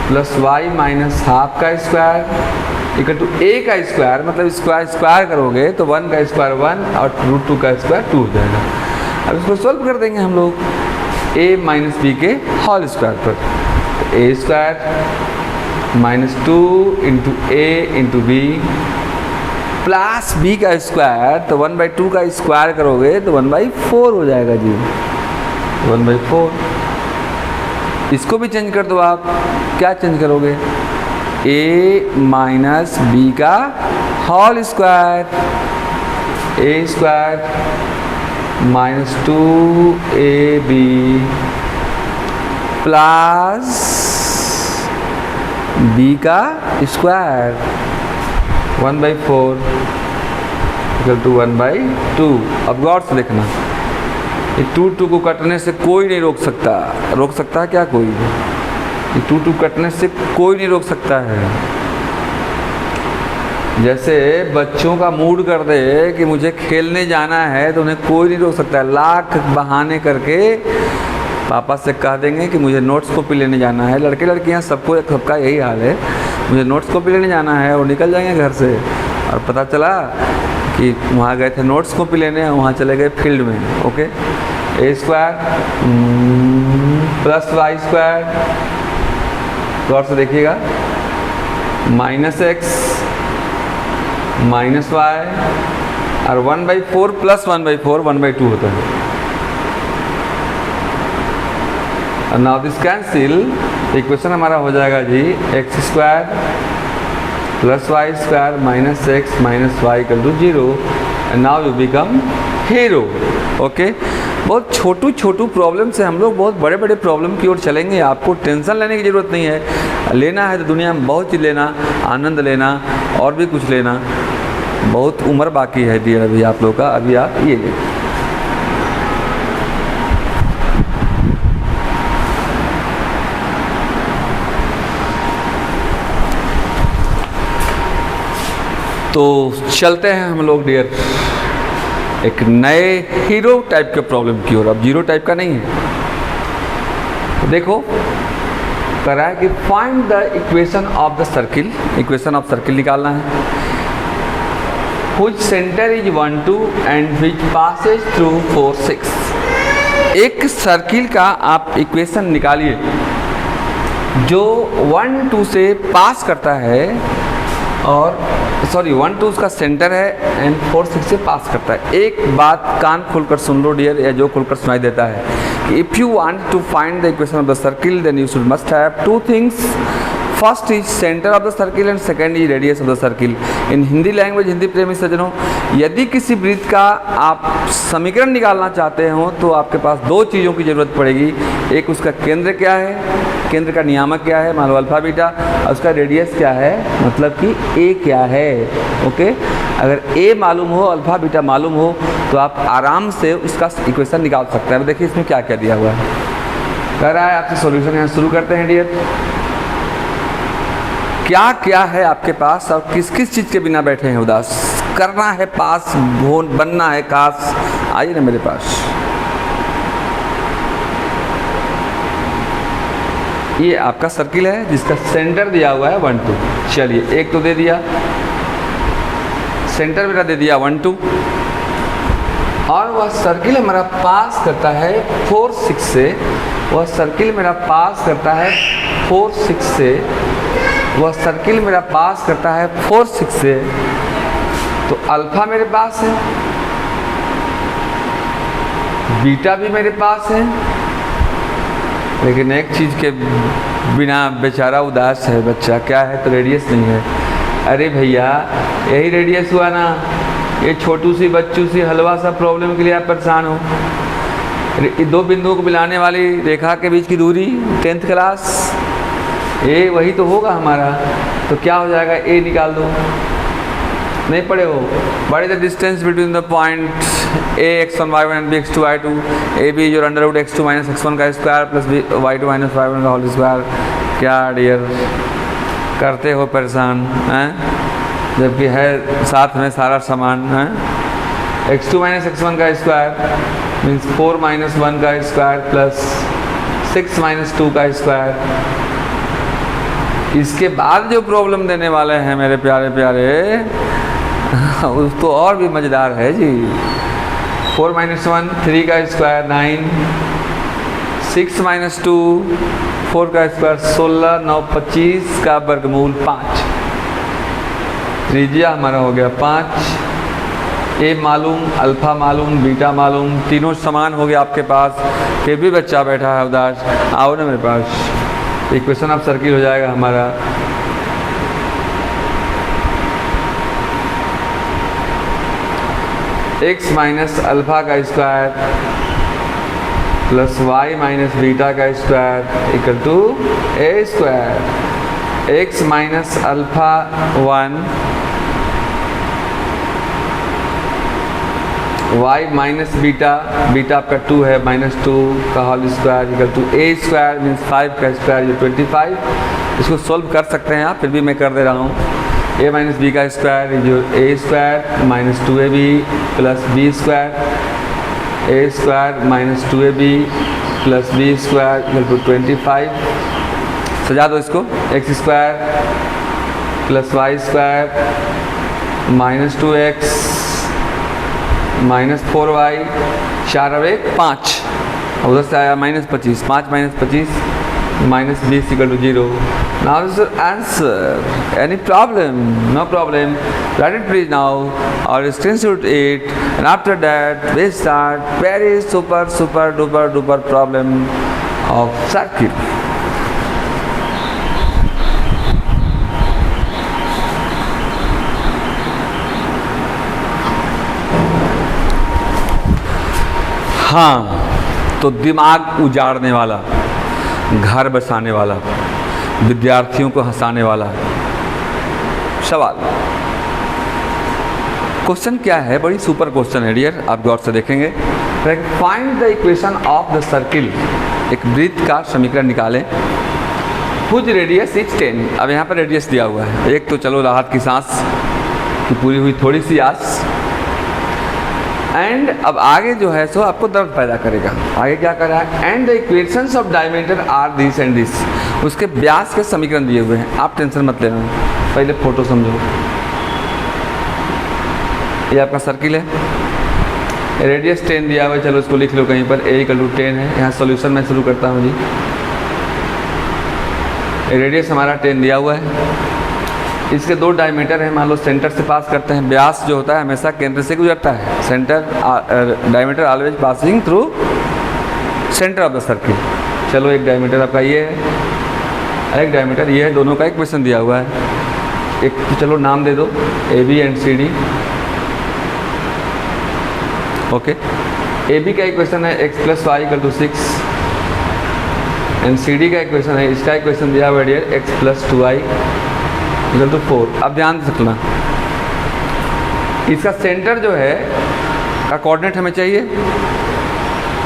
plus y minus half का स्क्वायर इक्वल टू a का स्क्वायर, मतलब स्क्वायर करोगे तो 1 का स्क्वायर 1 और √2 का स्क्वायर 2 हो जाएगा। अब इसको सोल्व कर देंगे हम लोग a माइनस बी के होल स्क्वायर पर। तो a square minus 2 into a into b plus b का स्क्वायर, तो 1/2 का स्क्वायर करोगे तो 1/4 हो जाएगा जी, 1/4। इसको भी चेंज कर दो आप, क्या चेंज करोगे? a माइनस बी का whole square, a square minus 2ab plus b का स्क्वायर 1/4 इक्वल टू 1/2। अब गौर से देखना, ये 2 को कटने से कोई नहीं रोक सकता। रोक सकता है क्या कोई? ये 2 कटने से कोई नहीं रोक सकता है। जैसे बच्चों का मूड कर दे कि मुझे खेलने जाना है तो उन्हें कोई नहीं रोक सकता। लाख बहाने करके पापा से कह देंगे कि मुझे नोट्स कॉपी लेने जाना है। लड़के लड़कियां सबका यही हाल है, मुझे नोट्स कॉपी लेने जाना है, और निकल जाएंगे घर से और पता चला कि वहाँ गए थे नोट्स कॉपी लेने, वहाँ चले गए फील्ड में। ओके, a² + y², गौर से देखिएगा, -x -y और 1/4 + 1/4 1/2 होता है। और नाउ दिस कैंसिल, इक्वेशन हमारा हो जाएगा जी x² + y² -x -y = 0 and now you become hero. Okay, बहुत छोटू प्रॉब्लम से हम लोग बहुत बड़े बड़े प्रॉब्लम की ओर चलेंगे। आपको टेंशन लेने की ज़रूरत नहीं है। लेना है तो दुनिया में बहुत चीज़ लेना, आनंद लेना और भी कुछ लेना। बहुत उम्र बाकी है डियर अभी आप लोग का, अभी आप ये ले। तो चलते हैं हम लोग डियर एक नए हीरो टाइप के प्रॉब्लम की ओर। अब जीरो टाइप का नहीं है। तो देखो करा है कि find the equation of the circle. Equation of circle निकालना है। Which center is 1 2 and which passes through 4 6। एक सर्किल का आप इक्वेशन निकालिए जो 1 2 से पास करता है, और 1 2 उसका सेंटर है एंड 4 6 से पास करता है। एक बात कान खोलकर सुन लो डियर, या जो खोलकर सुनाई देता है कि if you want to find the equation of the circle then you should must have 2 things. First is centre of the circle and second is radius of the circle. In Hindi language, Hindi प्रेमी सज्जनों, यदि किसी वृत्त का आप समीकरण निकालना चाहते हो तो आपके पास 2 चीज़ों की ज़रूरत पड़ेगी। एक उसका केंद्र क्या है, केंद्र का नियामक क्या है, मान लो अल्फा बीटा, और उसका रेडियस क्या है, मतलब कि ए क्या है। ओके, अगर ए मालूम हो, अल्फा बीटा मालूम हो, तो आप आराम से उसका इक्वेशन निकाल सकते हैं। देखिए इसमें क्या क्या दिया हुआ है। कह रहा है आपसे सॉल्यूशन यहाँ शुरू करते हैं डियर। क्या क्या है आपके पास और किस किस चीज़ के बिना बैठे हैं उदास? करना है पास, बनना है खास। आइए ना मेरे पास। ये आपका सर्किल है जिसका सेंटर दिया हुआ है 1 2। चलिए एक तो दे दिया, सेंटर मेरा दे दिया 1 2, और वह सर्किल हमारा पास करता है 4 6 से। वह सर्किल मेरा पास करता है 4 6 से। वह सर्किल मेरा पास करता है 4 6 से। तो अल्फा मेरे पास है, बीटा भी मेरे पास है, लेकिन एक चीज़ के बिना बेचारा उदास है बच्चा। क्या है? तो रेडियस नहीं है। अरे भैया यही रेडियस हुआ ना। ये छोटू सी बच्चू सी हलवा सा प्रॉब्लम के लिए आप परेशान हो। 2 बिंदुओं को मिलाने वाली रेखा के बीच की दूरी 10th क्लास, ए वही तो होगा हमारा। तो क्या हो जाएगा? ए निकाल दो। नहीं पढ़े हो? What is the distance between the point A x1 y1 and b x2 y2। A B जो √ x2 - x1 का स्क्वायर प्लस y2 - y1 का होल स्क्वायर। क्या डियर करते हो परेशान हैं, जबकि है साथ में सारा सामान है। x2 - x1 का स्क्वायर मीन्स 4 - 1 का स्क्वायर प्लस 6 - 2 का स्क्वायर। इसके बाद जो प्रॉब्लम देने वाले हैं मेरे प्यारे प्यारे उस तो और भी मज़ेदार है जी। 4 - 1 3 का स्क्वायर 9, 6 - 2 4 का स्क्वायर 16, 9 25 का वर्गमूल 5। त्रिज्या हमारा हो गया 5। ए मालूम, अल्फा मालूम, बीटा मालूम, तीनों समान हो गया आपके पास। फिर भी बच्चा बैठा है उदास। आओ ना मेरे पास। इक्वेशन ऑफ सर्किल हो जाएगा हमारा x माइनस अल्फा का square plus y minus beta का square equal to a square. x minus alpha 1 y minus beta, beta आपका 2 है, -2 का whole square equal to a square means 5 का स्क्वायर जो 25। इसको सोल्व कर सकते हैं आप, फिर भी मैं कर दे रहा हूँ। a माइनस बी का स्क्वायर जो a square minus 2ab plus b square, a square minus 2ab plus b square equal to 25। सजा दो इसको, x square plus y square minus 2x minus 4y, 4 और 1 5, उधर से आया -25, 5 minus 25 minus 20 equal to 0। Now this is answer. Any problem? No problem, write it please now or screenshot it and after that we start very super super duper duper problem of circle. हाँ, तो दिमाग उजाड़ने वाला, घर बसाने वाला, विद्यार्थियों को हंसाने वाला सवाल। क्वेश्चन क्या है? बड़ी सुपर क्वेश्चन है डियर, आप गौर से देखेंगे। Find the equation of the circle, एक वृत्त का समीकरण निकालें। Whose radius is 10। अब यहाँ पर रेडियस दिया हुआ है, एक तो चलो राहत की सांस की पूरी हुई थोड़ी सी आस। एंड अब आगे जो है सो आपको दर्द पैदा करेगा। आगे क्या कर रहा है? And the equations of diameter are this and this. उसके व्यास के समीकरण दिए हुए हैं, आप टेंशन मत लेना, पहले फोटो समझो। ये आपका सर्किल है, रेडियस 10 दिया हुआ है, चलो इसको लिख लो कहीं पर, a इक्वल टू 10 है। यहाँ सॉल्यूशन मैं शुरू करता हूँ जी। रेडियस हमारा 10 दिया हुआ है, इसके 2 डायमीटर हैं, मान लो सेंटर से पास करते हैं। व्यास जो होता है हमेशा केंद्र से गुजरता है, centre diameter always passing through centre of the circle. चलो एक डायमीटर आपका ये है, एक डायमीटर ये है, दोनों का इक्वेशन दिया हुआ है। एक तो चलो नाम दे दो AB and CD। Okay, AB का इक्वेशन है x plus y equal to 6 and CD का इक्वेशन है, इसका इक्वेशन दिया हुआ है x plus 2y equal to 4। अब ध्यान से रखना, इसका सेंटर जो है का कोऑर्डिनेट हमें चाहिए।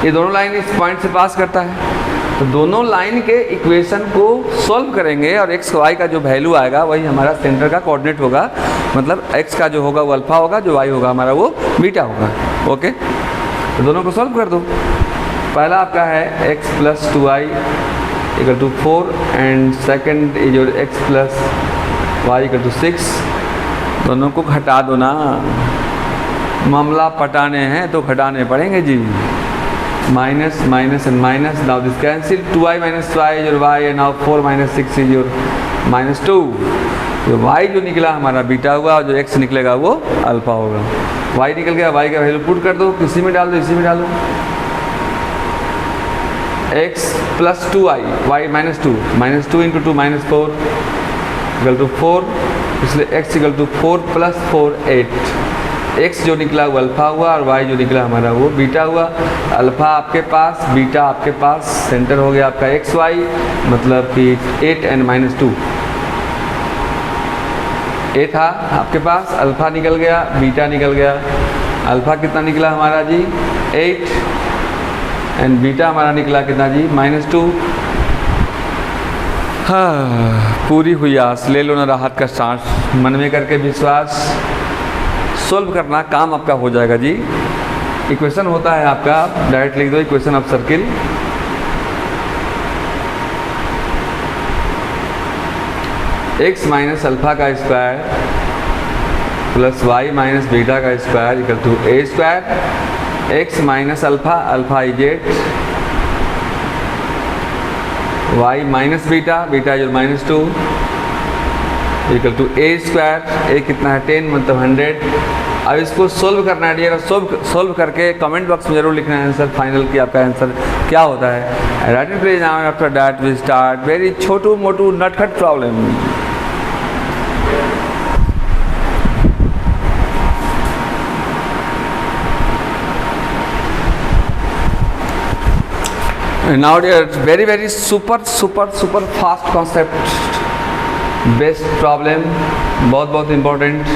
ये दोनों लाइन इस पॉइंट से पास करता है, तो दोनों लाइन के इक्वेशन को सॉल्व करेंगे और x y का जो वैल्यू आएगा वही हमारा सेंटर का कोऑर्डिनेट होगा। मतलब x का जो होगा वो अल्फा होगा, जो y होगा हमारा वो बीटा होगा। ओके, तो दोनों को सॉल्व कर दो। पहला आपका है x plus 2y equal to 4 and second is your x plus y equal to 6। दोनों को घटा दो ना, मामला पटाने हैं तो घटाने पड़ेंगे जी। Minus minus and minus, now this cancel, 2y minus y is your y and now 4 minus 6 is your -2। जो y जो निकला हमारा बीटा हुआ और जो x निकलेगा वो अल्फा होगा। y निकल गया, y का वैल्यू पुट कर दो, किसी में डाल दो, इसी में डालो। x plus 2y, y minus 2 into 2 minus 4 equal to 4, इसलिए x equal to 4 plus 4 8। x जो निकला वो अल्फा हुआ और y जो निकला हमारा वो बीटा हुआ। अल्फा आपके पास, बीटा आपके पास, सेंटर हो गया आपका x y, मतलब कि 8 एंड -2। a था आपके पास, अल्फा निकल गया, बीटा निकल गया। अल्फा कितना निकला हमारा जी? 8 एंड बीटा हमारा निकला कितना जी? -2। हाँ, पूरी हुई आस, ले लो ना राहत का सांस, मन में करके विश्वास, सोल्व करना काम आपका हो जाएगा जी। इक्वेशन होता है आपका, डायरेक्ट लिख दो equation of circle. x minus alpha का square plus y minus beta का square equal to a square. x minus alpha, alpha is 8, y minus beta, beta is -2 equal to a square. a कितना है? 10 मतलब 100। अब इसको solve करना है dear, solve करके कमेंट बॉक्स में जरूर लिखना है आंसर फाइनल की आपका आंसर क्या होता है। Write it please now, after that we start very छोटू मोटू नटखट problem. Now dear, very super fast concept, best problem, बहुत इम्पोर्टेंट।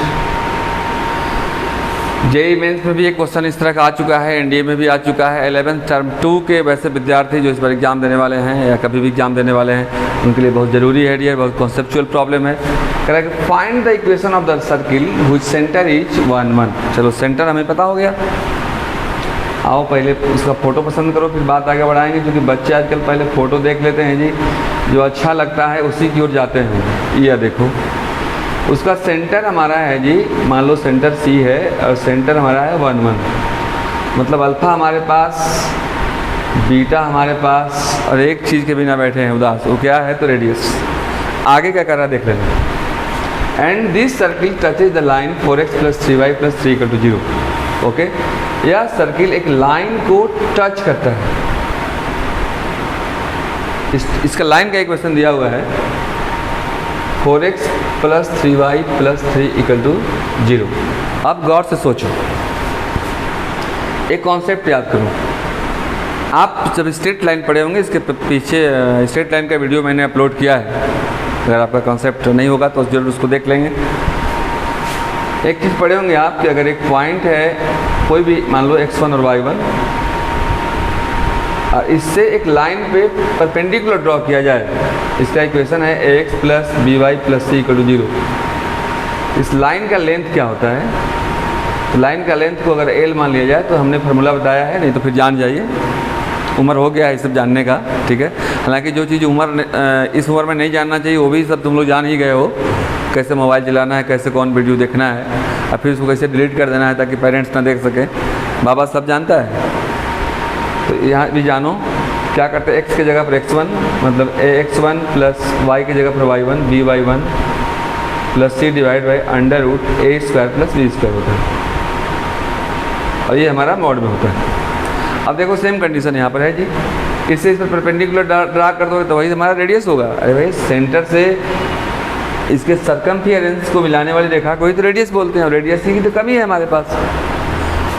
जेईई मेंस में भी एक क्वेश्चन इस तरह का आ चुका है, एनडीए में भी आ चुका है। 11th टर्म 2 के वैसे विद्यार्थी जो इस बार एग्ज़ाम देने वाले हैं या कभी भी एग्ज़ाम देने वाले हैं, उनके लिए बहुत ज़रूरी है डियर, बहुत कॉन्सेप्चुअल प्रॉब्लम है। कह रहा है कि find the equation of the circle which centre is 1 1। चलो सेंटर हमें पता हो गया। आओ पहले उसका फ़ोटो पसंद करो, फिर बात आगे बढ़ाएंगे, क्योंकि बच्चे आजकल पहले फ़ोटो देख लेते हैं जी, जो अच्छा लगता है उसी की ओर जाते हैं। यह देखो उसका सेंटर हमारा है जी, मान लो सेंटर सी है और सेंटर हमारा है 1 1, मतलब अल्फ़ा हमारे पास, बीटा हमारे पास, और एक चीज़ के बिना बैठे हैं उदास, वो क्या है तो रेडियस। आगे क्या कर रहा है देख लेना। And this circle touches the line 4x + 3y + 3 = 0। Okay, यह सर्किल एक लाइन को टच करता है। इसका लाइन का इक्वेशन दिया हुआ है 4x + 3y + 3 = 0। अब गौर से सोचो, एक कॉन्सेप्ट याद करो। आप जब स्ट्रेट लाइन पढ़े होंगे, इसके पीछे स्ट्रेट लाइन का वीडियो मैंने अपलोड किया है, अगर आपका कॉन्सेप्ट नहीं होगा तो जरूर उसको देख लेंगे। एक चीज़ पढ़े होंगे आप कि अगर एक पॉइंट है कोई भी, मान लो x1 और y1, और इससे एक लाइन पे परपेंडिकुलर ड्रॉ किया जाए, इसका इक्वेशन है ax + by + c = 0। इस लाइन का लेंथ क्या होता है? तो लाइन का लेंथ को अगर l मान लिया जाए, तो हमने फार्मूला बताया है, नहीं तो फिर जान जाइए, उम्र हो गया है ये सब जानने का, ठीक है। हालांकि जो चीज़ इस उम्र में नहीं जानना चाहिए वो भी सब तुम लोग जान ही गए हो, कैसे मोबाइल चलाना है, कैसे कौन वीडियो देखना है, और फिर उसको कैसे डिलीट कर देना है ताकि पेरेंट्स ना देख सके, बाबा सब जानता है। तो यहाँ भी जानो क्या करते हैं, x की जगह पर x1, मतलब ax1 + y की जगह पर y1 by1 + c / √a² + b² होता है, और ये हमारा मॉड में होता है। अब देखो सेम कंडीशन यहाँ पर है जी, इससे इस पर परपेंडिकुलर ड्रा कर दोगे तो वही हमारा रेडियस होगा। अरे भाई सेंटर से इसके सर्कमफियरेंस को मिलाने वाली रेखा को ही तो रेडियस बोलते हैं, और रेडियस की तो कमी है हमारे पास।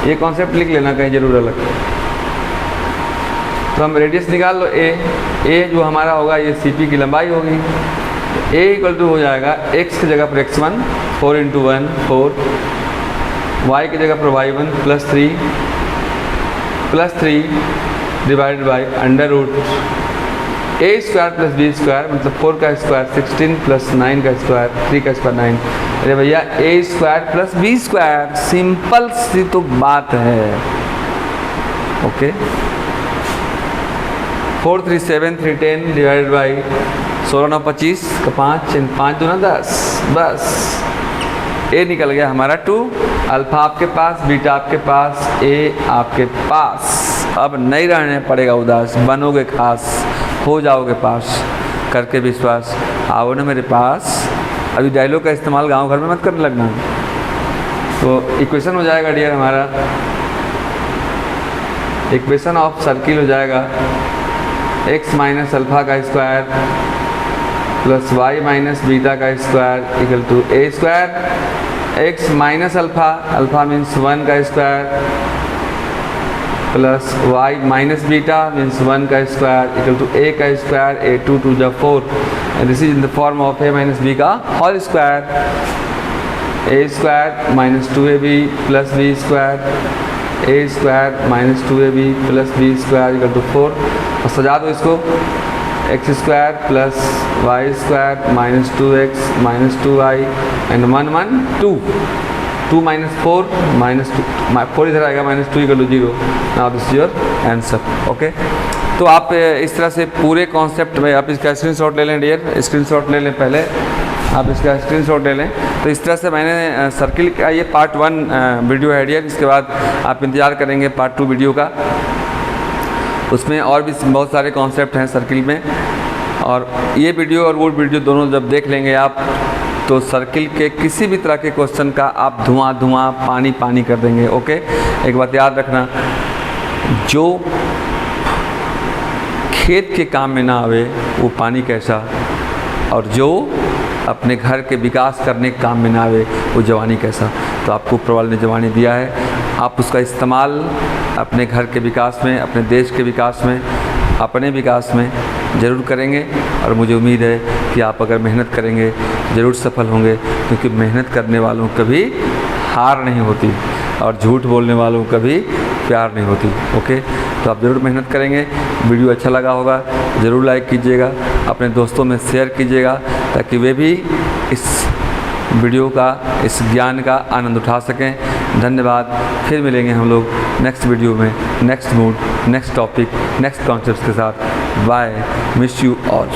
ये कॉन्सेप्ट लिख लेना कहीं जरूर अलग। तो हम रेडियस निकाल लो, ए जो हमारा होगा ये CP की लंबाई होगी। a = हो जाएगा x की जगह पर x1 4 × 1 4, y की जगह पर y1 + 3 divided by √a² + b², मतलब 4 का स्क्वायर 16 + 9 का स्क्वायर 3 का स्क्वायर 9। अरे भैया a² + b², सिंपल सी तो बात है। ओके, 4 3 7 3 10 डिवाइडेड बाई 16 9 25 का 5 5 2 10, बस a निकल गया हमारा 2, अल्फा आपके पास, बीटा आपके पास, a आपके पास। अब नहीं रहने पड़ेगा उदास, बनोगे खास, हो जाओगे पास, करके विश्वास, आओ ना मेरे पास। अभी डायलॉग का इस्तेमाल गांव घर में मत करने लगना। तो इक्वेशन हो जाएगा डियर हमारा, इक्वेशन ऑफ सर्किल हो जाएगा x - अल्फा का स्क्वायर + y - बीटा का square = a²। x - alpha means 1 का square plus y - beta means 1 का स्क्वायर = a का square, a 2 2 = 4, and this is in the form of a - b का whole square, a² - 2ab + b², a² - 2ab + b² = 4। और सजा दो इसको, x² + y² - 2x - 2y and 1 1 2 2 - 4 -2 4 इधर आएगा -2 = 0। Now this is your answer. Okay, तो आप इस तरह से पूरे कॉन्सेप्ट में आप इसका स्क्रीनशॉट ले लें डियर, स्क्रीनशॉट ले लें, पहले आप इसका स्क्रीनशॉट ले लें। तो इस तरह से मैंने सर्किल का ये पार्ट 1 वीडियो है डियर, इसके बाद आप इंतज़ार करेंगे पार्ट 2 वीडियो का। उसमें और भी बहुत सारे कॉन्सेप्ट हैं सर्किल में, और ये वीडियो और वो वीडियो दोनों जब देख लेंगे आप, तो सर्किल के किसी भी तरह के क्वेश्चन का आप धुआं पानी पानी कर देंगे। ओके, एक बात याद रखना, जो खेत के काम में ना आवे वो पानी कैसा, और जो अपने घर के विकास करने के काम में ना आवे वो जवानी कैसा। तो आपको प्रबल ने जवानी दिया है, आप उसका इस्तेमाल अपने घर के विकास में, अपने देश के विकास में, अपने विकास में ज़रूर करेंगे। और मुझे उम्मीद है कि आप अगर मेहनत करेंगे ज़रूर सफल होंगे, क्योंकि मेहनत करने वालों कभी हार नहीं होती। और झूठ बोलने वालों को कभी प्यार नहीं होती। ओके, तो आप ज़रूर मेहनत करेंगे। वीडियो अच्छा लगा होगा ज़रूर लाइक कीजिएगा, अपने दोस्तों में शेयर कीजिएगा ताकि वे भी इस वीडियो का, इस ज्ञान का आनंद उठा सकें। धन्यवाद। फिर मिलेंगे हम लोग नेक्स्ट वीडियो में, next mood, next topic, next concept के साथ। Bye, miss you all.